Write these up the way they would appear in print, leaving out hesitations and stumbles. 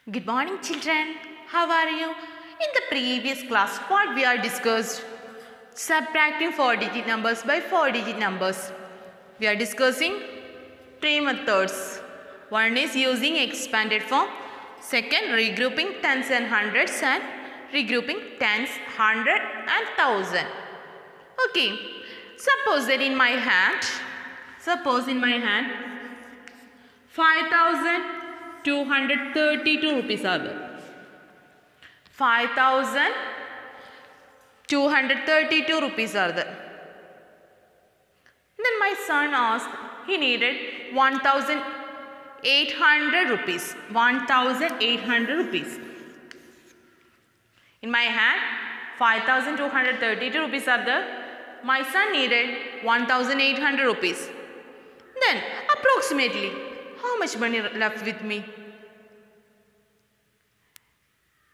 Good morning, children. How are you? In the previous class, what we are discussed? Subtracting 4-digit numbers by 4-digit numbers. We are discussing three methods. One is using expanded form. Second, regrouping tens and hundreds, and regrouping tens, hundred and thousand. Okay. Suppose in my hand 5,232 rupees are there. 5,232 rupees are there. Then my son asked, he needed 1,800 rupees. 1,800 rupees. In my hand, 5,232 rupees are there. My son needed 1,800 rupees. Then, approximately, how much money left with me?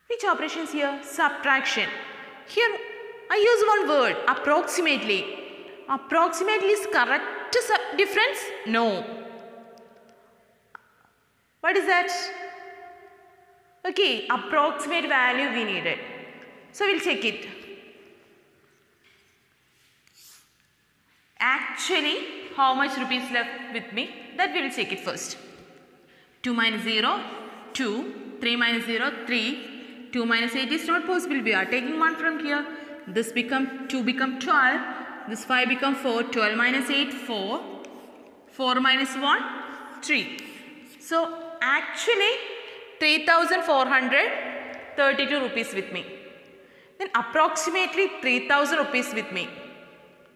Which operations here? Subtraction. Here, I use one word, approximately. Approximately is correct difference? No. What is that? Okay, approximate value we needed. So, we will check it. Actually, how much rupees left with me? That we will check it first. 2 minus 0, 2. 3 minus 0, 3. 2 minus 8 is not possible. We are taking 1 from here. This become 2 become 12. This 5 become 4. 12 minus 8, 4. 4 minus 1, 3. So, actually, 3,432 rupees with me. Then approximately 3,000 rupees with me.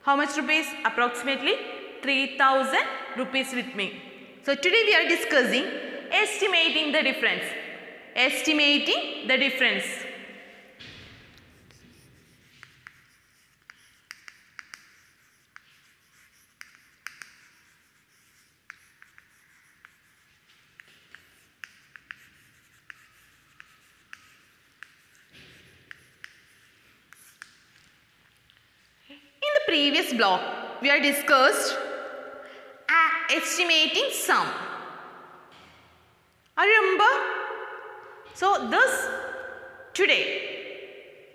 How much rupees? Approximately 3,000 rupees with me. So today we are discussing estimating the difference. Estimating the difference. Previous block we are discussed estimating sum. I remember. So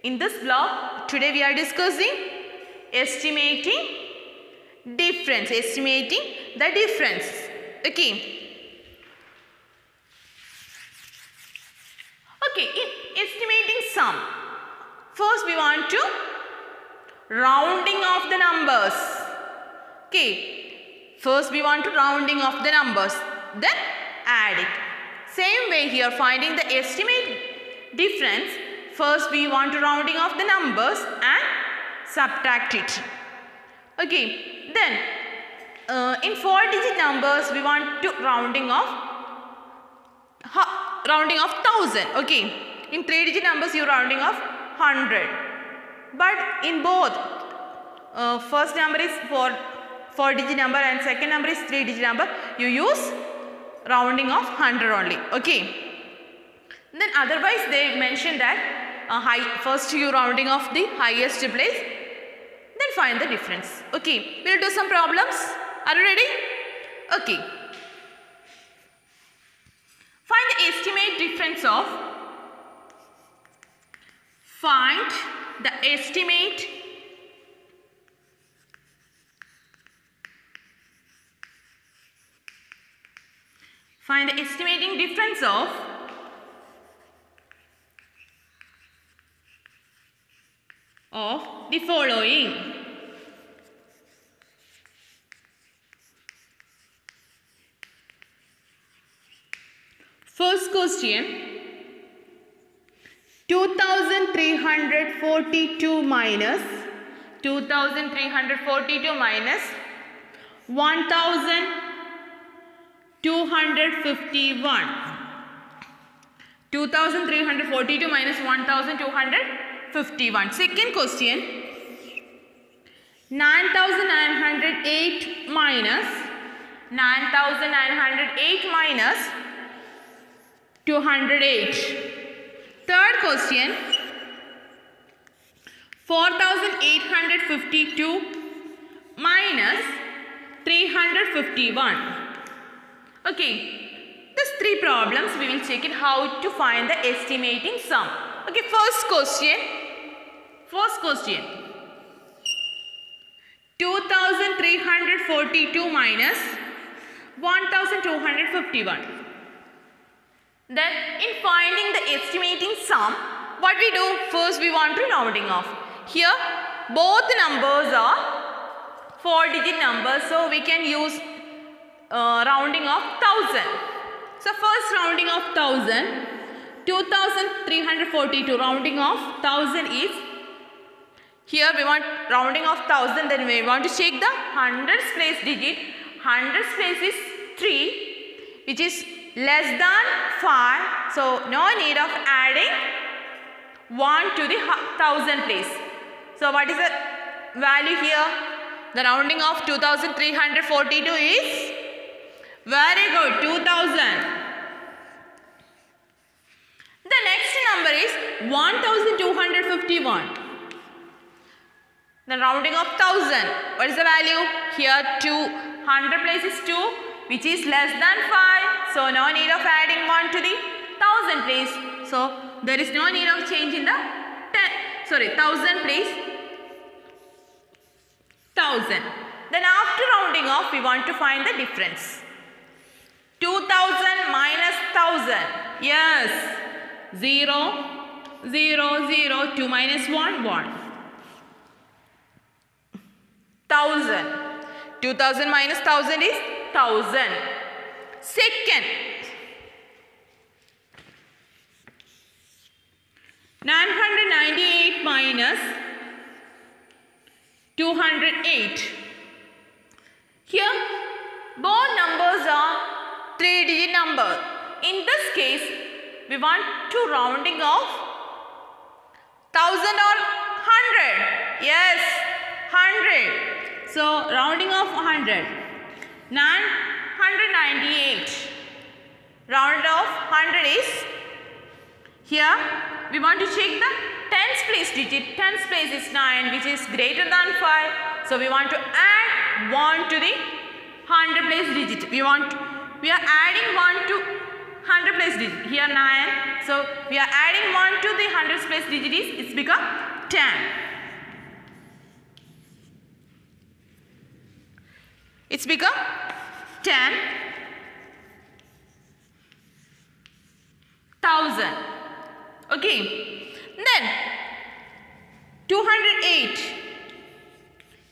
in this block today we are discussing estimating difference. Estimating the difference. Okay. Okay. In estimating sum, first we want to rounding of the numbers. Okay. First we want to rounding of the numbers. Then add it. Same way here, finding the estimate difference. First we want to rounding of the numbers and subtract it. Okay. Then in 4-digit numbers we want to rounding of 1000. Okay. In 3-digit numbers you rounding of 100. But in both, first number is 4-digit number and second number is 3-digit number, you use rounding of 100 only. Okay. Then otherwise they mention that first you rounding of the highest place, then find the difference. Okay. We will do some problems. Are you ready? Okay. Find the estimate difference of. Find the estimate estimating difference of the following. First question. 2,342 minus 1,251. 2,342 minus 1,251. Second question. 9,908 minus 208. Third question. 4,852 minus 351. Okay. This three problems we will check it how to find the estimating sum. Okay, first question. 2342 minus 1251. Then in finding the estimating sum, what we do? First we want to rounding off. Here both numbers are 4-digit numbers, so we can use rounding of 1000. So first rounding of 1000, 2342 rounding of 1000 is, here we want rounding of 1000, then we want to check the hundreds place digit. Hundreds place is 3, which is less than 5, so no need of adding 1 to the 1000 place. So what is the value here? The rounding of 2342 is very good, 2000. The next number is 1251. The rounding of 1000. What is the value? Here 200 place is 2, which is less than 5. So no need of adding 1 to the 1000 place. So there is no need of changing the 1000 place. 1000. Then after rounding off, we want to find the difference. 2000 minus 1000. Yes. 0, 0, 0. 2 minus 1, 1. 1000. 2000 minus 1000 is 1000. Second. 998 minus 208. Here both numbers are 3-digit numbers. In this case, we want to rounding off 1000 or 100. Yes, 100. So rounding off 100. 998. Round off 100 is, here we want to check the tens place digit. Tens place is 9, which is greater than 5. So we want to add 1 to the 100 place digit. We are adding 1 to 100 place digit. Here 9. So we are adding 1 to the 100 place digit is, it's become 10. It's become 10,000. Okay. Then 208.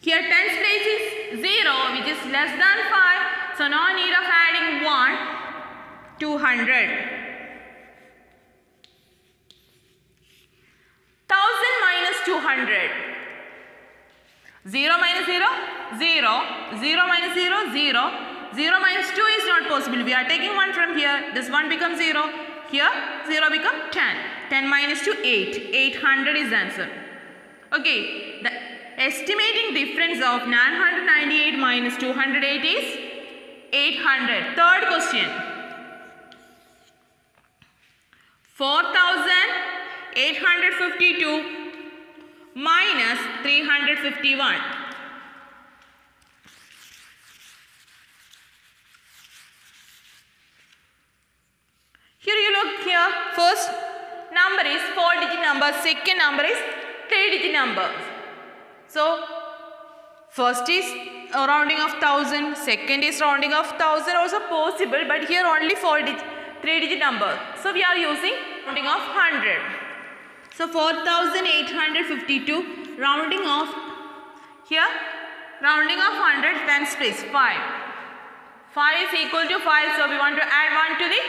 Here tens place is 0, which is less than 5. So no need of adding 1. 200. 1000 minus 200. 0 minus 0, 0. 0 minus 0, 0. 0 minus 2 is not possible. We are taking 1 from here. This 1 becomes 0. Here 0 becomes 10. 10 minus 2, 8. 800 is the answer. Okay. The estimating difference of 998 minus 208 is 800. Third question. 4852 minus 351. Here you look here. First number is 4-digit number. Second number is 3-digit number. So first is a rounding of 1000. Second is rounding of 1000 also possible. But here only 3-digit number. So we are using rounding of 100. So 4852 rounding off, here rounding off 100 tens place 5. 5 is equal to 5, so we want to add 1 to the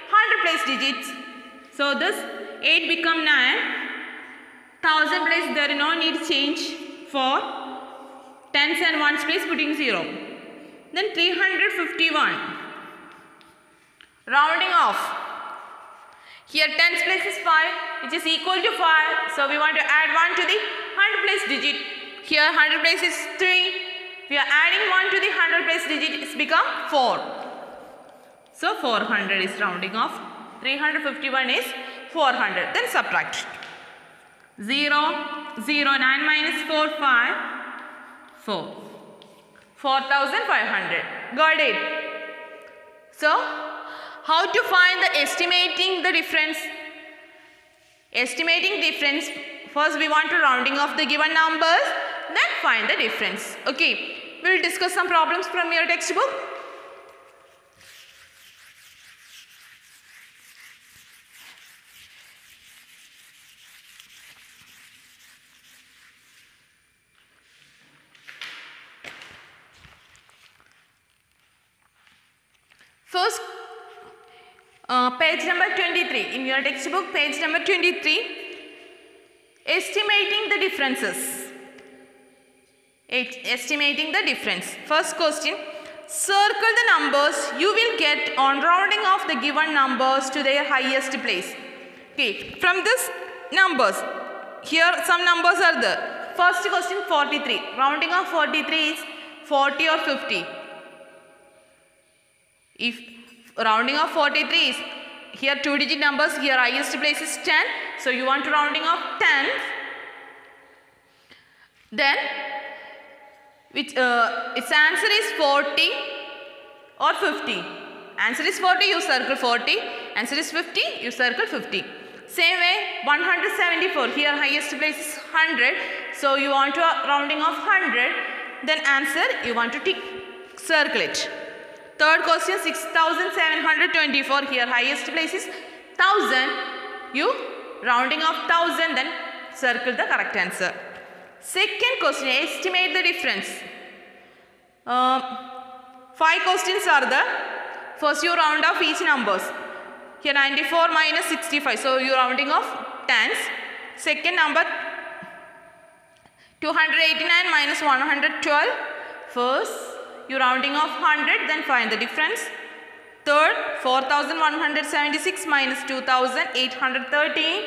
100 place digits. So this 8 become 9. 1000 place there is no need change for tens and ones place putting 0. Then 351 rounding off. Here tens place is 5, which is equal to 5. So we want to add 1 to the 100 place digit. Here 100 place is 3. We are adding 1 to the 100 place digit. It's become 4. So 400 is rounding off. 351 is 400. Then subtract. 0, 0, 9 minus 4, 5, 4. 4,500. Got it? So How to find the estimating the difference? Estimating difference, first we want to rounding off the given numbers, then find the difference. Okay, we will discuss some problems from your textbook. First, page number 23 in your textbook, page number 23, estimating the differences. Estimating the difference. First question, circle the numbers you will get on rounding off the given numbers to their highest place. Okay, from this numbers, here some numbers are there. First question 43, rounding off 43 is 40 or 50. If rounding off 43 is here 2-digit numbers, here highest place is 10. So you want to rounding off 10. Then its answer is 40 or 50. Answer is 40, you circle 40. Answer is 50, you circle 50. Same way 174, here highest place is 100. So you want to rounding off 100. Then answer you want to tick, circle it. Third question 6724, here highest place is 1000. You rounding off 1000, then circle the correct answer. Second question, estimate the difference. 5 questions are there. First you round off each numbers. Here 94 minus 65, so you rounding off tens. Second number 289 minus 112. First you rounding off 100, then find the difference. Third 4176 minus 2813.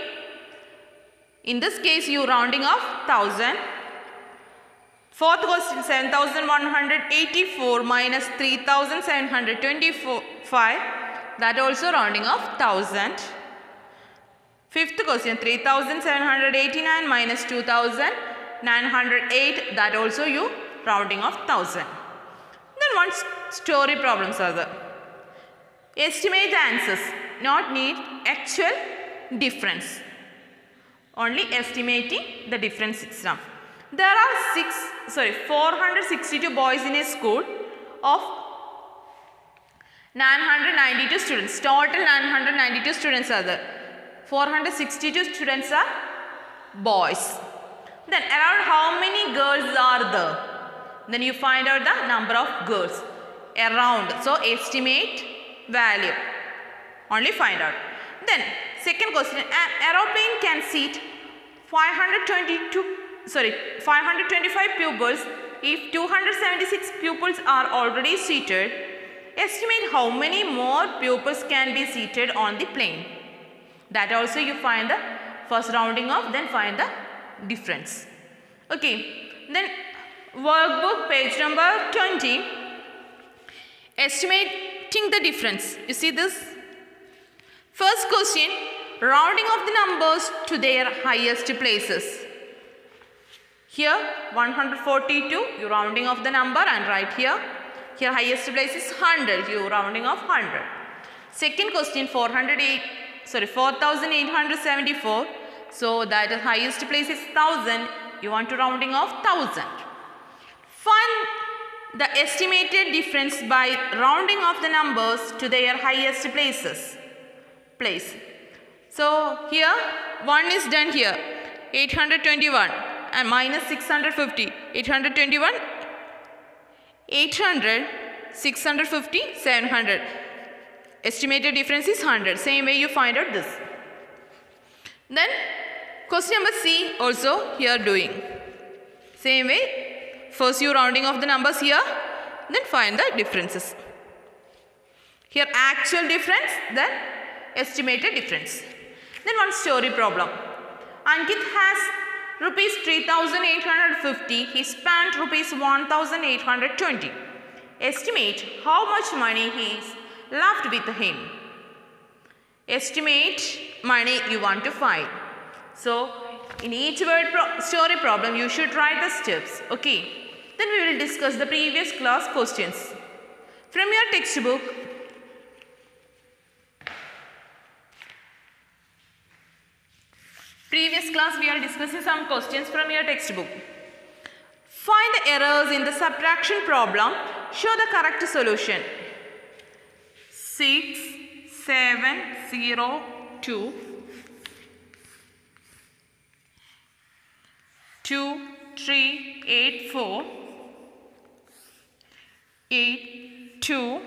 In this case you rounding off 1000. Fourth question 7184 minus 3725, that also rounding off 1000. Fifth question 3789 minus 2908, that also you rounding off 1000. Then one story problems are there. Estimate the answers, not need actual difference. Only estimating the difference itself. There are 462 boys in a school of 992 students. Total 992 students are there. 462 students are boys. Then around how many girls are there? Then you find out the number of girls. Around. So estimate value. Only find out. Then second question, an aeroplane can seat 525 pupils. If 276 pupils are already seated, estimate how many more pupils can be seated on the plane. That also you find the first rounding off, then find the difference. Okay, then workbook page number 20, estimating the difference. You see this? First question, rounding off the numbers to their highest places. Here 142, you rounding off the number and right here. Here highest place is 100, you rounding off 100. Second question 4874. So that highest place is 1000, you want to rounding off 1000. Find the estimated difference by rounding off the numbers to their highest place. So here 1 is done here, 821 and minus 650, 821, 800, 650, 700. Estimated difference is 100. Same way you find out this. Then question number C also here doing. Same way, first you rounding off the numbers here, then find the differences. Here actual difference, then estimated difference. Then one story problem. Ankit has rupees 3850, he spent rupees 1820. Estimate how much money he is left with him. Estimate money you want to find. So in each word story problem you should write the steps. Okay. Then we will discuss the previous class questions. From your textbook, this class we are discussing some questions from your textbook. Find the errors in the subtraction problem. Show the correct solution. 6, 7, 0, 2, 2, 3, 8, 4, 8, 2,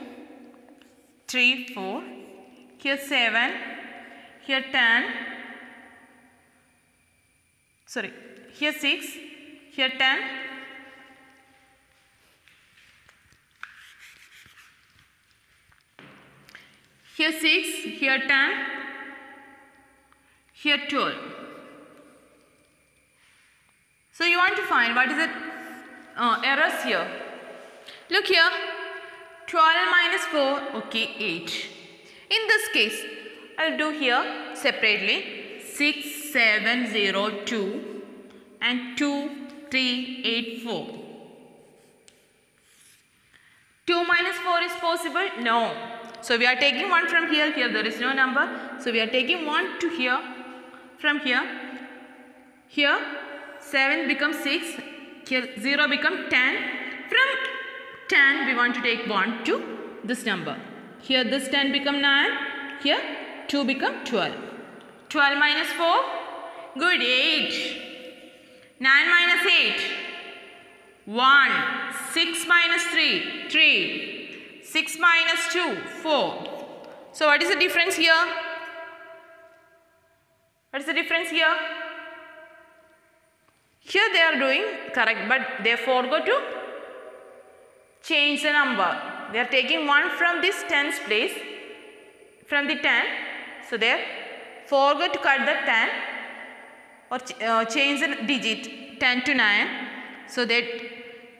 3, 4, here 7, here 10, sorry, here 6, here 10, here 6, here 10, here 12. So you want to find what is the errors here. Look here, 12 minus 4, okay, 8. In this case, I'll do here separately 6, 7, 0, 2 and 2, 3, 8, 4. 2 minus 4 is possible? No. So we are taking 1 from here. Here there is no number. So we are taking 1 to here. From here. Here 7 becomes 6. Here 0 becomes 10. From 10 we want to take 1 to this number. Here this 10 become 9. Here 2 become 12. 12 minus 4. Good. 8. 9 minus 8. 1. 6 minus 3. 3. 6 minus 2, 4. So what is the difference here? What is the difference here? Here they are doing correct, but they forgot to change the number. They are taking 1 from this 10's place, from the 10. So they forgot to cut the 10 or change the digit 10 to 9. So they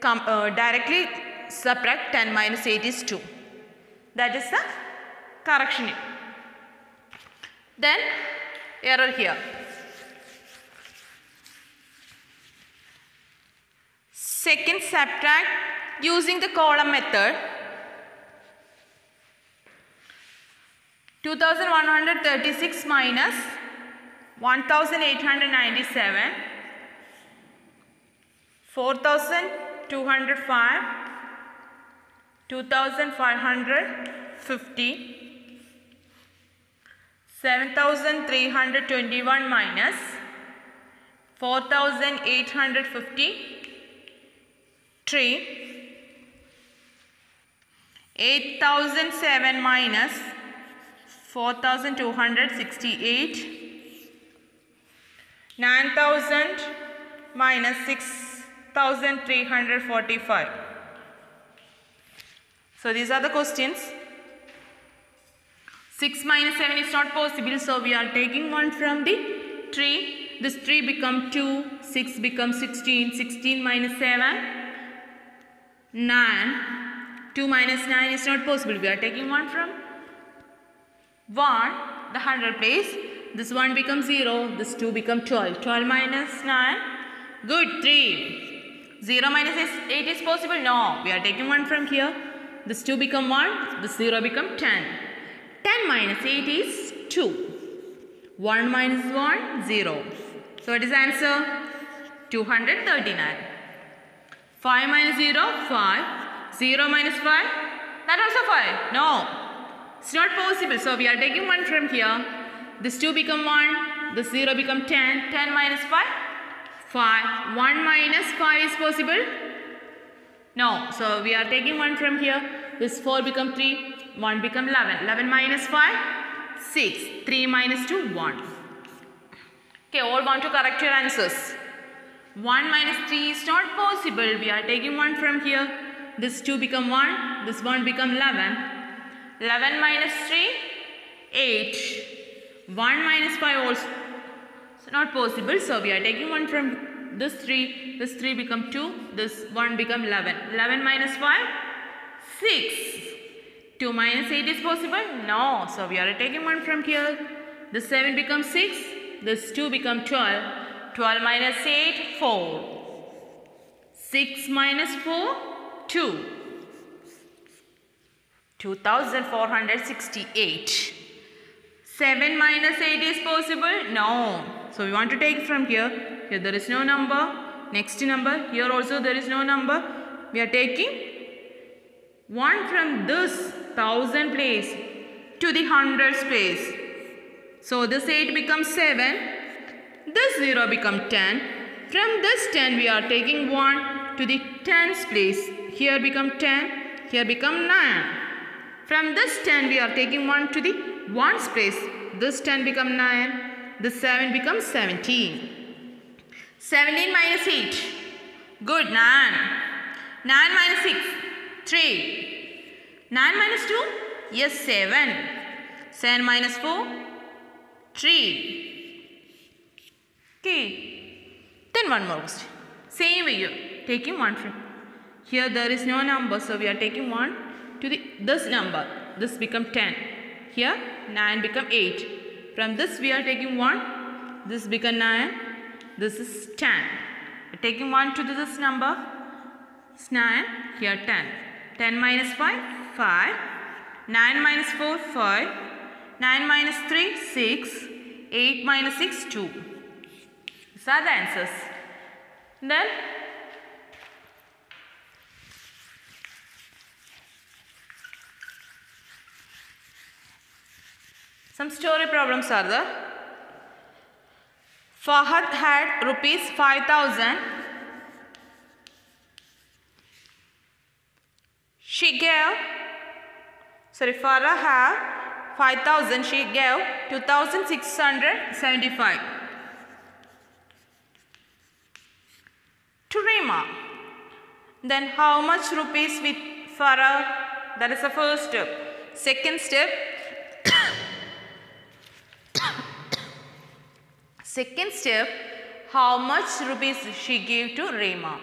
come directly subtract 10 minus 8 is 2. That is the correction. Then error here. Second subtract using the column method. 2136 minus 1897. 4205. 2550. 7321 minus 4853. 8007 minus 4268. 9000 minus 6345. So these are the questions. 6 minus 7 is not possible. So we are taking 1 from the 3. This 3 become 2. 6 becomes 16. 16 minus 7. 9. 2 minus 9 is not possible. We are taking 1 from 1. The 100 place. This 1 becomes 0. This 2 becomes 12. 12 minus 9. Good. 3. 0 minus 8 is possible? No. We are taking 1 from here. This 2 become 1, this 0 become 10. 10 minus 8 is 2. 1 minus 1, 0. So what is the answer? 239. 5 minus 0, 5. 0 minus 5, that also 5. No, it's not possible. So we are taking 1 from here. This 2 become 1, this 0 become 10. 10 minus 5, 5. 1 minus 5 is possible? No, so we are taking 1 from here. This 4 become 3, 1 become 11. 11 minus 5, 6. 3 minus 2, 1. Okay, all want to correct your answers. 1 minus 3 is not possible. We are taking 1 from here. This 2 become 1, this 1 become 11. 11 minus 3, 8. 1 minus 5 also not possible. So we are taking 1 from this 3 become 2, this 1 become 11. 11 minus 5, 6. 2 minus 8 is possible? No. So we are taking 1 from here. This 7 becomes 6, this 2 become 12. 12 minus 8, 4. 6 minus 4, 2. 2468. 7 minus 8 is possible? No. So we want to take from here. Here there is no number. Next number. Here also there is no number. We are taking 1 from this 1000 place to the hundreds place. So this 8 becomes 7. This 0 becomes 10. From this 10 we are taking 1 to the tens place. Here become 10. Here become 9. From this 10 we are taking 1 to the ones place. This 10 become 9. This 7 becomes 17. 17 minus 8. Good. 9. 9 minus 6. 3. 9 minus 2. Yes, 7. 7 minus 4. 3. Okay. Then one more question. Same way here. Taking 1 from. Here there is no number. So we are taking 1 to this number. This become 10. Here 9 become 8. From this we are taking 1. This become 9. This is 10. We are taking 1 to this number. It's 9. Here 10. 10 minus 5. 5. 9 minus 4. 5. 9 minus 3. 6. 8 minus 6. 2. These are the answers. Then some story problems are there. Fahad had rupees 5,000. Farah had 5,000. She gave 2,675 to Rima. Then how much rupees with Farah? That is the first step. Second step. Second step, how much rupees she gave to Rima.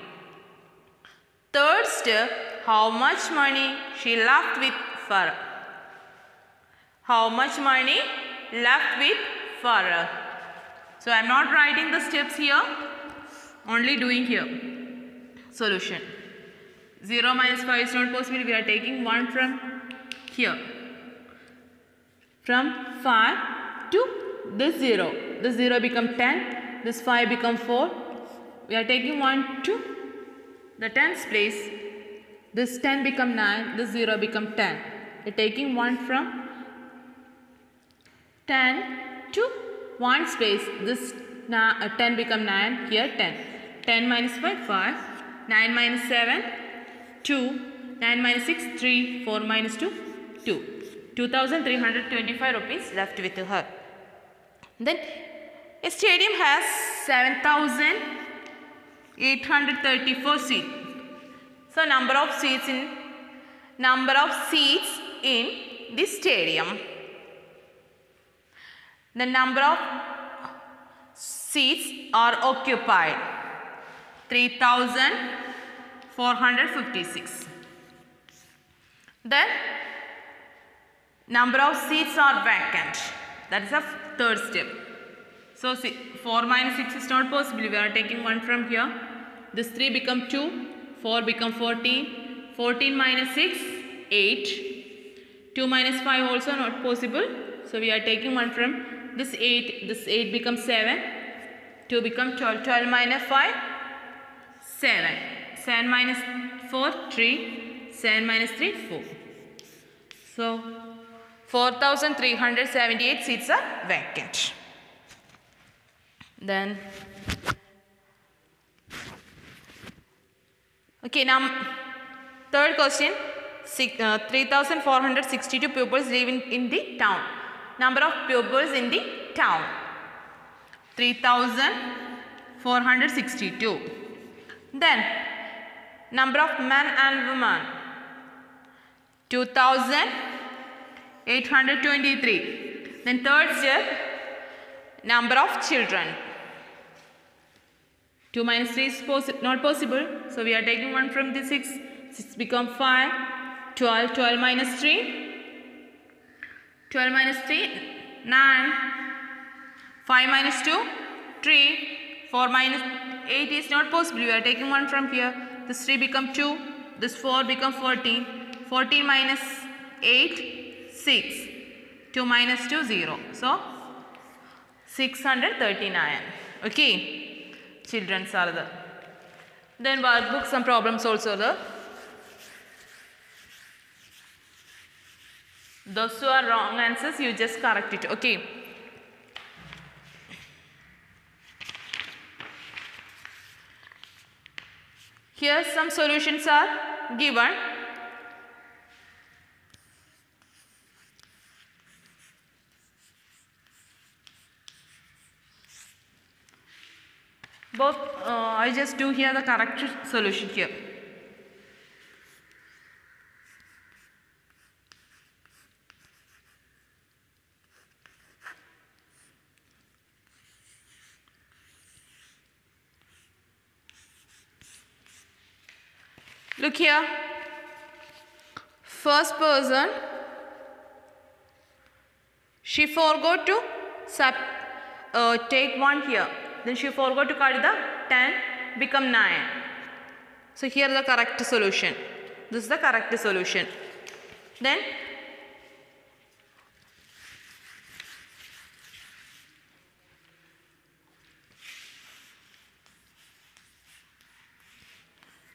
Third step, how much money she left with Farah. How much money left with Farah. So I am not writing the steps here, only doing here. Solution. 0 minus 5 is not possible. We are taking 1 from here. From 5 to this 0. This 0 become 10. This 5 become 4. We are taking 1 to the tens place. This 10 become 9. This 0 become 10. We are taking 1 from 10 to 1's place. This 10 become 9. Here 10. 10 minus 5, 5. 9 minus 7, 2. 9 minus 6, 3. 4 minus 2, 2. 2,325 rupees left with her. Then a stadium has 7,834 seats. So number of seats in the stadium. The number of seats are occupied. 3,456. Then number of seats are vacant. That is the third step. So 4 minus 6 is not possible. We are taking 1 from here. This 3 become 2. 4 become 14. 14 minus 6, 8. 2 minus 5 also not possible. So we are taking 1 from this 8. This 8 becomes 7. 2 become 12. 12 minus 5, 7. 7 minus 4, 3. 7 minus 3, 4. So 4,378 seats are vacant. Then, okay, now third question. 3,462 pupils live in the town. Number of pupils in the town. 3,462. Then number of men and women. 2,823. Then third step, number of children. 2 minus 3 is not possible. So we are taking 1 from the 6. 6 become 5. 12. 12 minus 3. 12 minus 3. 9. 5 minus 2. 3. 4 minus 8 is not possible. We are taking 1 from here. This 3 become 2. This 4 become 14. 14 minus 8. 6. 2 minus 2, 0. So 639. Okay, children's are there. Then workbook, some problems also there. Those who are wrong answers, you just correct it. Okay. Here some solutions are given. Both, I just do here the correct solution here. Look here. First person, she forgot to take 1 here. Then she forgot to cut the 10, become 9. So here the correct solution. This is the correct solution. Then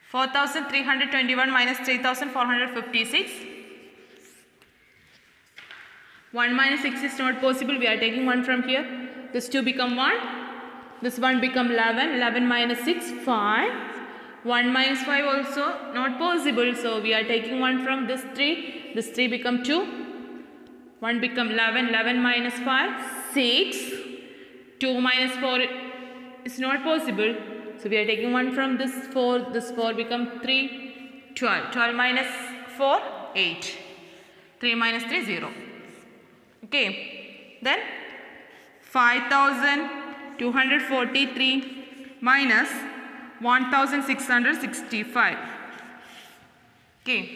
(4,321 minus 3,456). 1 minus 6 is not possible. We are taking 1 from here. This 2 become 1. This 1 become 11. 11 minus 6, 5. 1 minus 5 also not possible. So we are taking 1 from this 3. This 3 become 2. 1 become 11. 11 minus 5, 6. 2 minus 4 is not possible. So we are taking 1 from this 4. This 4 become 3. 12. 12 minus 4, 8. 3 minus 3, 0. Okay. Then 5,243 minus 1,665. Okay.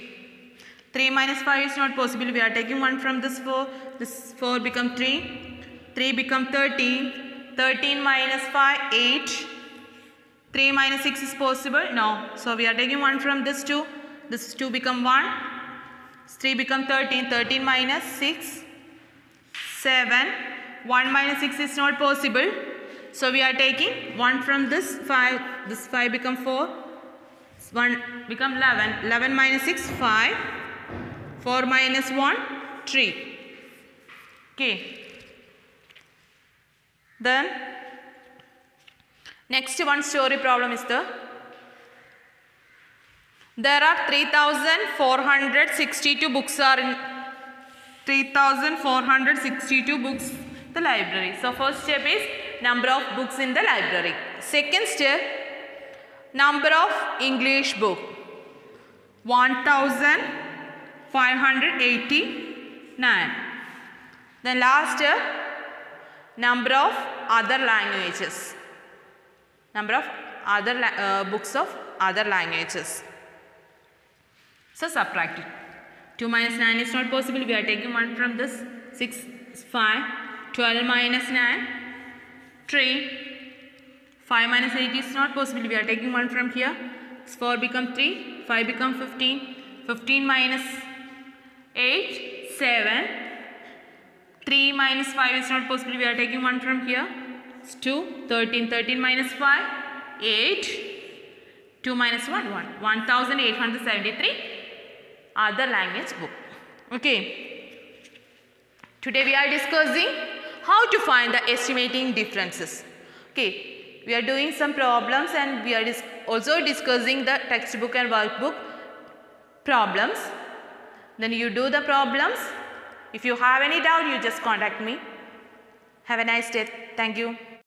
3 minus 5 is not possible. We are taking 1 from this 4. This 4 become 3. 3 become 13. 13 minus 5, 8. 3 minus 6 is possible? No. So we are taking 1 from this 2. This 2 become 1. 3 become 13. 13 minus 6, 7. 1 minus 6 is not possible. So we are taking 1 from this 5. This 5 become 4. 1 become 11. 11 minus 6, 5. 4 minus 1, 3. Okay. Then next one story problem is there are 3,462 books are in 3,462 books in the library. So first step is number of books in the library. Second step, number of English book 1,589. Then last step, number of other languages. Number of other books of other languages. So subtract it. 2 minus 9 is not possible. We are taking 1 from this. 6, 5. 12 minus 9, 3. 5 minus 8 is not possible. We are taking 1 from here. 4 become 3. 5 become 15. 15 minus 8, 7. 3 minus 5 is not possible. We are taking 1 from here. 2. 13. 13 minus 5, 8. 2 minus 1, 1. 1,873 other language book. Okay. Today we are discussing how to find the estimating differences. Okay. We are doing some problems and we are also discussing the textbook and workbook problems. Then you do the problems. If you have any doubt, you just contact me. Have a nice day. Thank you.